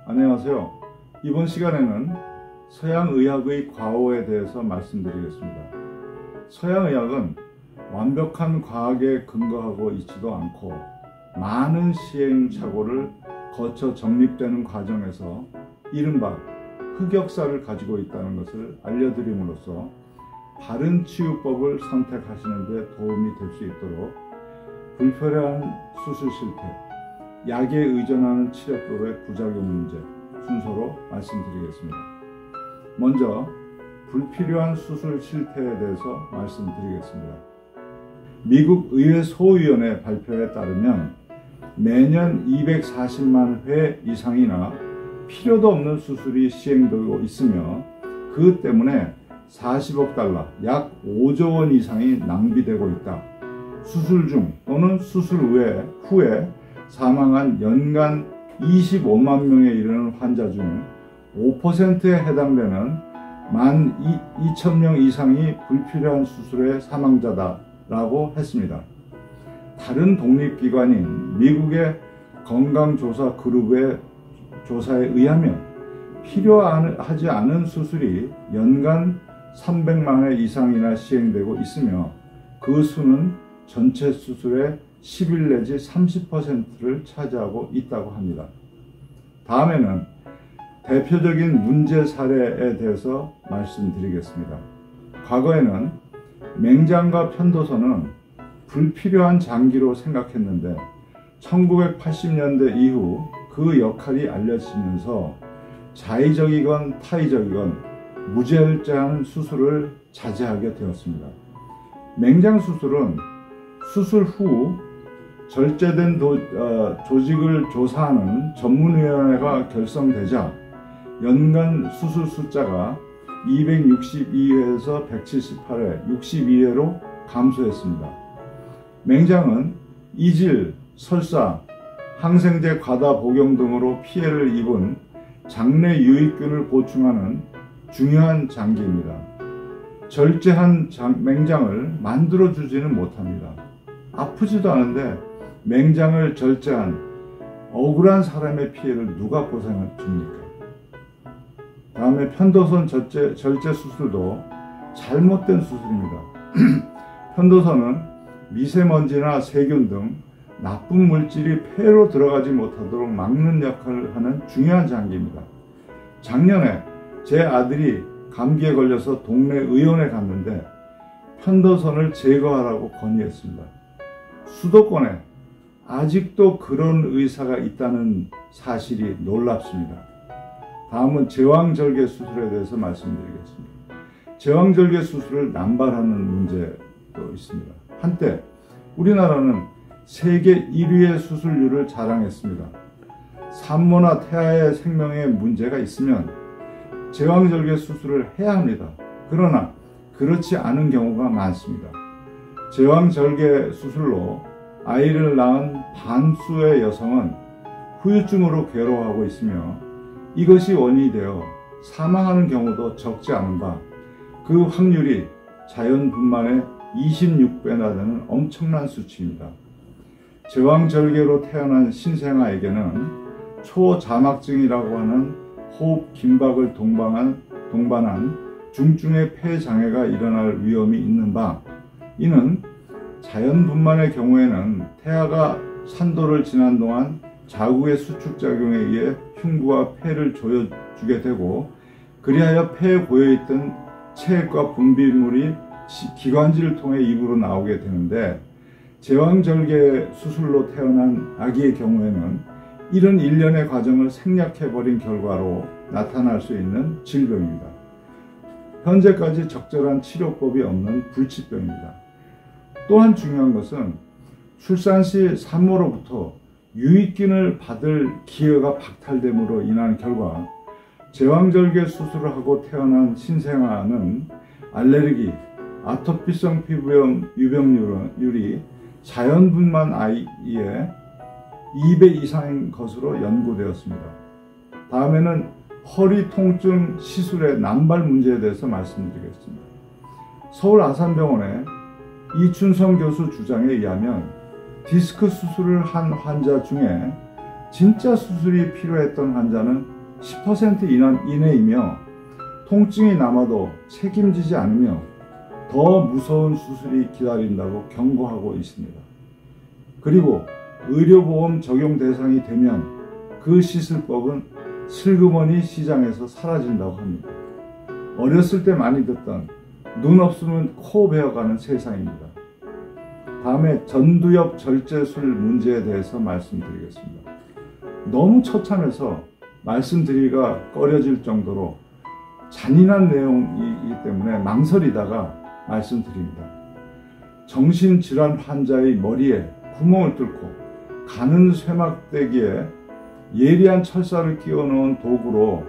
안녕하세요. 이번 시간에는 서양의학의 과오에 대해서 말씀드리겠습니다. 서양의학은 완벽한 과학에 근거하고 있지도 않고 많은 시행착오를 거쳐 정립되는 과정에서 이른바 흑역사를 가지고 있다는 것을 알려드림으로써 바른 치유법을 선택하시는 데 도움이 될 수 있도록 불필요한 수술 실패, 약에 의존하는 치료법의 부작용 문제 순서로 말씀드리겠습니다. 먼저 불필요한 수술 실패에 대해서 말씀드리겠습니다. 미국 의회 소위원회 발표에 따르면 매년 240만 회 이상이나 필요도 없는 수술이 시행되고 있으며 그 때문에 40억 달러, 약 5조 원 이상이 낭비되고 있다. 수술 중 또는 수술 후에 사망한 연간 25만 명에 이르는 환자 중 5%에 해당되는 12,000명 이상이 불필요한 수술의 사망자다라고 했습니다. 다른 독립기관인 미국의 건강조사 그룹의 조사에 의하면 필요하지 않은 수술이 연간 300만 회 이상이나 시행되고 있으며 그 수는 전체 수술의 11 내지 30%를 차지하고 있다고 합니다. 다음에는 대표적인 문제 사례에 대해서 말씀드리겠습니다. 과거에는 맹장과 편도선은 불필요한 장기로 생각했는데 1980년대 이후 그 역할이 알려지면서 자의적이건 타의적이건 무절제한 수술을 자제하게 되었습니다. 맹장 수술은 수술 후 절제된 조직을 조사하는 전문위원회가 결성되자 연간 수술 숫자가 262회에서 178회, 62회로 감소했습니다. 맹장은 이질, 설사, 항생제 과다 복용 등으로 피해를 입은 장내 유익균을 보충하는 중요한 장기입니다. 절제한 맹장을 만들어주지는 못합니다. 아프지도 않은데 맹장을 절제한 억울한 사람의 피해를 누가 보상해 줍니까? 다음에 편도선 절제 수술도 잘못된 수술입니다. 편도선은 미세먼지나 세균 등 나쁜 물질이 폐로 들어가지 못하도록 막는 역할을 하는 중요한 장기입니다. 작년에 제 아들이 감기에 걸려서 동네 의원에 갔는데 편도선을 제거하라고 건의했습니다. 수도권에 아직도 그런 의사가 있다는 사실이 놀랍습니다. 다음은 제왕절개 수술에 대해서 말씀드리겠습니다. 제왕절개 수술을 남발하는 문제도 있습니다. 한때 우리나라는 세계 1위의 수술률을 자랑했습니다. 산모나 태아의 생명에 문제가 있으면 제왕절개 수술을 해야 합니다. 그러나 그렇지 않은 경우가 많습니다. 제왕절개 수술로 아이를 낳은 반수의 여성은 후유증으로 괴로워하고 있으며 이것이 원인이 되어 사망하는 경우도 적지 않은 바 그 확률이 자연분만의 26배나 되는 엄청난 수치입니다. 제왕절개로 태어난 신생아에게는 초자막증이라고 하는 호흡 긴박을 동반한 중증의 폐장애가 일어날 위험이 있는 바 이는 자연분만의 경우에는 태아가 산도를 지난 동안 자궁의 수축작용에 의해 흉부와 폐를 조여주게 되고 그리하여 폐에 고여있던 체액과 분비물이 기관지를 통해 입으로 나오게 되는데 제왕절개 수술로 태어난 아기의 경우에는 이런 일련의 과정을 생략해버린 결과로 나타날 수 있는 질병입니다. 현재까지 적절한 치료법이 없는 불치병입니다. 또한 중요한 것은 출산 시 산모로부터 유익균을 받을 기회가 박탈됨으로 인한 결과 제왕절개 수술을 하고 태어난 신생아는 알레르기, 아토피성 피부염 유병률이 자연분만 아이의 2배 이상인 것으로 연구되었습니다. 다음에는 허리 통증 시술의 남발 문제에 대해서 말씀드리겠습니다. 서울 아산병원의 이춘성 교수 주장에 의하면 디스크 수술을 한 환자 중에 진짜 수술이 필요했던 환자는 10% 이내이며 통증이 남아도 책임지지 않으며 더 무서운 수술이 기다린다고 경고하고 있습니다. 그리고 의료보험 적용 대상이 되면 그 시술법은 슬그머니 시장에서 사라진다고 합니다. 어렸을 때 많이 듣던 눈 없으면 코 베어가는 세상입니다. 다음에 전두엽 절제술 문제에 대해서 말씀드리겠습니다. 너무 처참해서 말씀드리기가 꺼려질 정도로 잔인한 내용이기 때문에 망설이다가 말씀드립니다. 정신질환 환자의 머리에 구멍을 뚫고 가는 쇠막대기에 예리한 철사를 끼워 넣은 도구로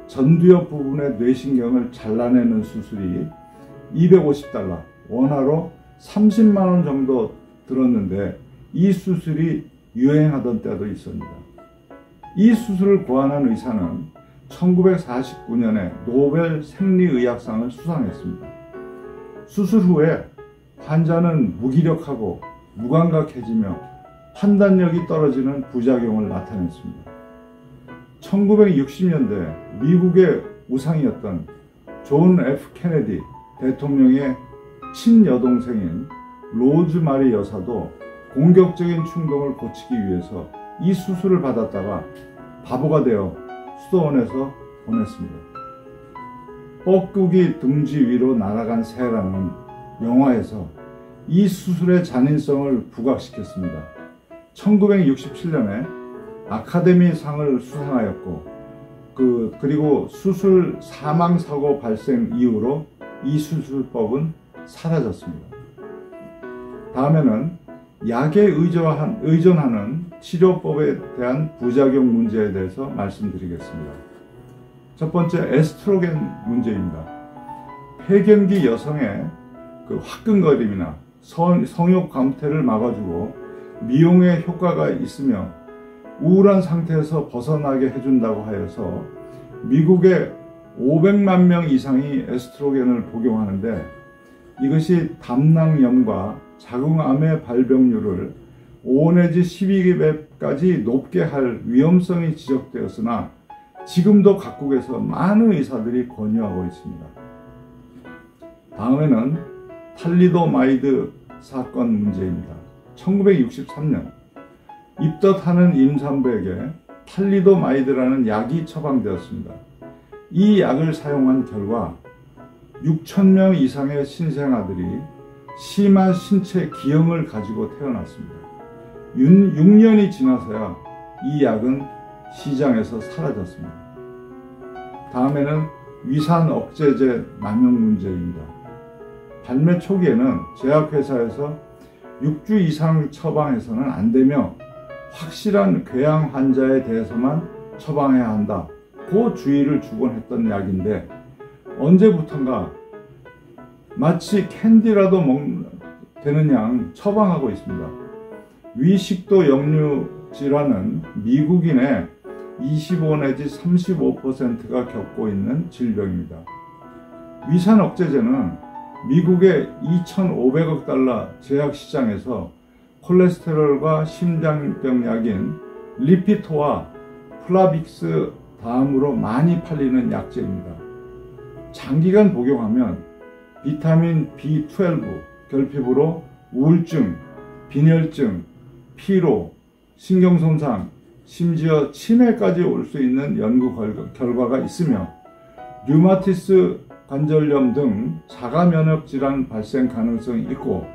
전두엽 부분의 뇌신경을 잘라내는 수술이 $250, 원화로 30만원 정도 들었는데 이 수술이 유행하던 때도 있습니다. 이 수술을 고안한 의사는 1949년에 노벨 생리의학상을 수상했습니다. 수술 후에 환자는 무기력하고 무감각해지며 판단력이 떨어지는 부작용을 나타냈습니다. 1960년대 미국의 우상이었던 존 F 케네디 대통령의 친여동생인 로즈마리 여사도 공격적인 충동을 고치기 위해서 이 수술을 받았다가 바보가 되어 수도원에서 보냈습니다. 뻐꾸기 둥지 위로 날아간 새라는 영화에서 이 수술의 잔인성을 부각시켰습니다. 1967년에 아카데미상을 수상하였고 그리고 수술 사망사고 발생 이후로 이 수술법은 사라졌습니다. 다음에는 약에 의존하는 치료법에 대한 부작용 문제에 대해서 말씀드리겠습니다. 첫 번째, 에스트로겐 문제입니다. 폐경기 여성의 화끈거림이나 성욕 감퇴를 막아주고 미용에 효과가 있으며 우울한 상태에서 벗어나게 해준다고 하여서 미국의 500만 명 이상이 에스트로겐을 복용하는데 이것이 담낭염과 자궁암의 발병률을 5 내지 12배까지 높게 할 위험성이 지적되었으나 지금도 각국에서 많은 의사들이 권유하고 있습니다. 다음에는 탈리도마이드 사건 문제입니다. 1963년 입덧하는 임산부에게 탈리도마이드라는 약이 처방되었습니다. 이 약을 사용한 결과 6,000명 이상의 신생아들이 심한 신체 기형을 가지고 태어났습니다. 6년이 지나서야 이 약은 시장에서 사라졌습니다. 다음에는 위산 억제제 남용 문제입니다. 발매 초기에는 제약회사에서 6주 이상 처방해서는 안 되며 확실한 궤양 환자에 대해서만 처방해야 한다. 그 주의를 주곤 했던 약인데 언제부턴가 마치 캔디라도 되는 양 처방하고 있습니다. 위식도 역류 질환은 미국인의 25 내지 35%가 겪고 있는 질병입니다. 위산 억제제는 미국의 2,500억 달러 제약 시장에서 콜레스테롤과 심장병 약인 리피토와 플라빅스 다음으로 많이 팔리는 약제입니다. 장기간 복용하면 비타민 B12 결핍으로 우울증, 빈혈증, 피로, 신경손상, 심지어 치매까지 올 수 있는 연구 결과가 있으며 류마티스 관절염 등 자가면역 질환 발생 가능성이 있고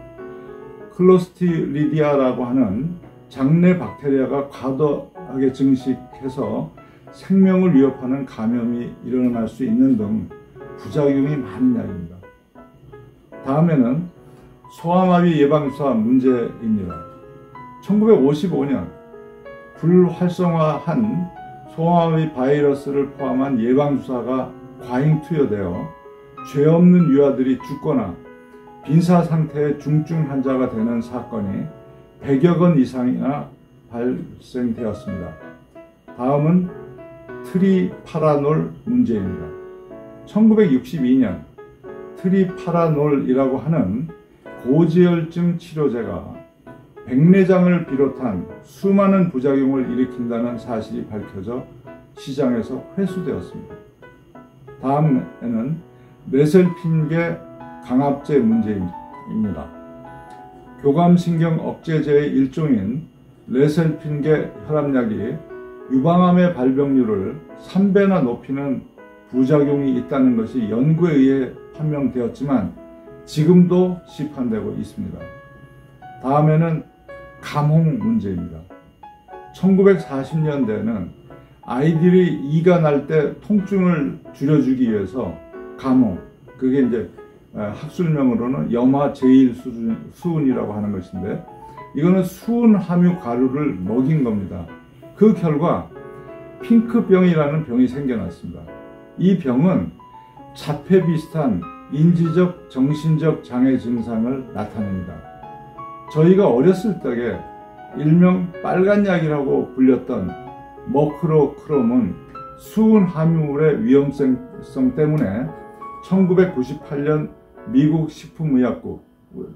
클로스트리디아라고 하는 장내 박테리아가 과도하게 증식해서 생명을 위협하는 감염이 일어날 수 있는 등 부작용이 많은 약입니다. 다음에는 소아마비 예방주사 문제입니다. 1955년 불활성화한 소아마비 바이러스를 포함한 예방주사가 과잉 투여되어 죄 없는 유아들이 죽거나 빈사 상태의 중증 환자가 되는 사건이 100여 건 이상이나 발생되었습니다. 다음은 트리파라놀 문제입니다. 1962년 트리파라놀이라고 하는 고지혈증 치료제가 백내장을 비롯한 수많은 부작용을 일으킨다는 사실이 밝혀져 시장에서 회수되었습니다. 다음에는 레설핀계 강압제 문제입니다. 교감신경 억제제의 일종인 레설핀계 혈압약이 유방암의 발병률을 3배나 높이는 부작용이 있다는 것이 연구에 의해 판명되었지만 지금도 시판되고 있습니다. 다음에는 감홍 문제입니다. 1940년대에는 아이들이 이가 날 때 통증을 줄여주기 위해서 감홍, 그게 이제 학술명으로는 염화 제일 수은이라고 하는 것인데, 이거는 수은 함유 가루를 먹인 겁니다. 그 결과 핑크병이라는 병이 생겨났습니다. 이 병은 자폐 비슷한 인지적, 정신적 장애 증상을 나타냅니다. 저희가 어렸을 적에 일명 빨간약이라고 불렸던 머크로크롬은 수은 함유물의 위험성 때문에 1998년 미국 식품의약국,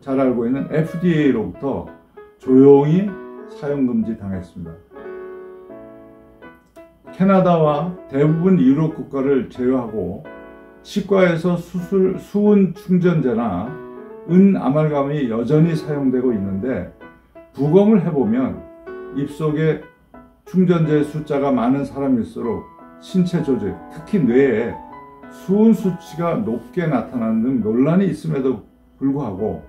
잘 알고 있는 FDA로부터 조용히 사용금지 당했습니다. 캐나다와 대부분 유럽 국가를 제외하고 치과에서 수은 충전제나 은 아말감이 여전히 사용되고 있는데, 부검을 해보면 입속에 충전제 숫자가 많은 사람일수록 신체 조직, 특히 뇌에 수은 수치가 높게 나타나는 등 논란이 있음에도 불구하고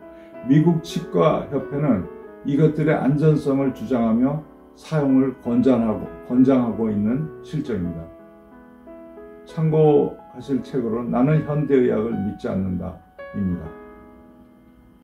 미국 치과협회는 이것들의 안전성을 주장하며 사용을 권장하고 있는 실정입니다. 참고하실 책으로 나는 현대의학을 믿지 않는다 입니다.